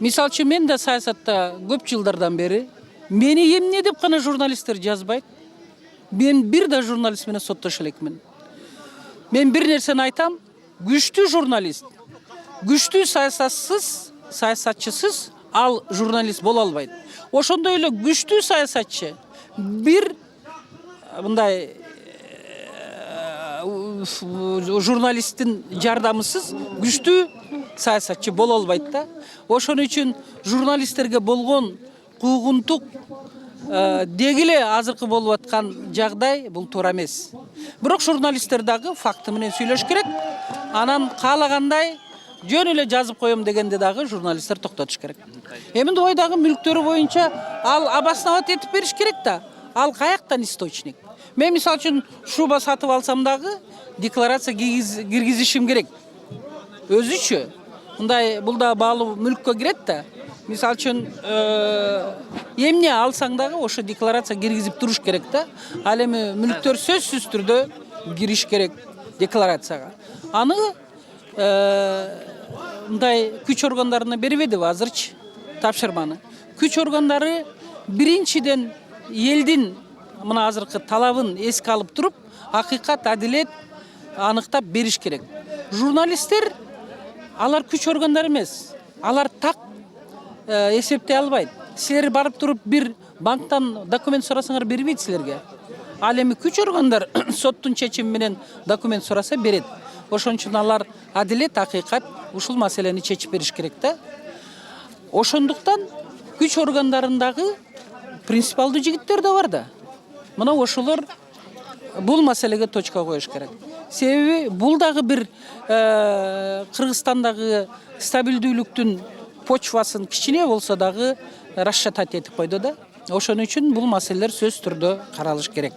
Мисал үчүн мен да саясатта көп жылдардан бери мени эмне деп гана журналисттер жазбайт. Мен бир да журналист менен соттошо элекмин. Мен бир нерсени айтам, күчтүү журналист, күчтүү саясатчысыз ал журналист боло албайт. Ошондой эле күчтүү саясатчы бир мындай журналисттин жардамысыз күчтүү саясатчы боло албайт да. Ошон үчүн журналисттерге болгон куугунтук деги эле азыркы болуп аткан жагдай бул туура эмес. Бирок журналисттер дагы факты менен сүйлөш керек. Анан каалагандай жөн эле жазып коем дегенде дагы журналисттер токтотуш керек. Эми ойдагы мүлктөрү боюнча ал обосновать этип бериш керек да. Ал каяктан источник? Мен мисал үчүн шуба сатып алсам дагы декларация киргизишим керек. Өзүчө. Мындай бул да баалуу мүлккө кирет да. Мисал үчүн эмне алсаң дагы ошо декларация киргизип туруш керек да. Ал эми мүлктөр сөзсүз түрдө кириш керек декларацияга. Аны мындай күч органдарына бербедиби азырчы тапшырманы. Күч органдары биринчиден элдин мына азыркы талабын эске алып туруп, акыйкат, адилет аныктап бериш керек. Журналисттер алар күч органдары эмес. Алар так эсептей албайт. Силер барып туруп бир банктан документ сурасаңар бербейт силерге. Ал эми күч органдар соттун чечими менен документ сураса берет. Ошон үчүн алар адилет, акыйкат ушул маселени чечип бериш керек да. Ошондуктан күч органдарындагы принципиалдуу жигиттер да бар да. Мына ошолор бул маселеге точка коюш керек. Себеби бул дагы бир Кыргызстандагы стабилдүүлүктүн почвасын кичине болсо дагы расшатать этип койду да. Ошон үчүн бул маселелер сөз түрдө каралыш керек.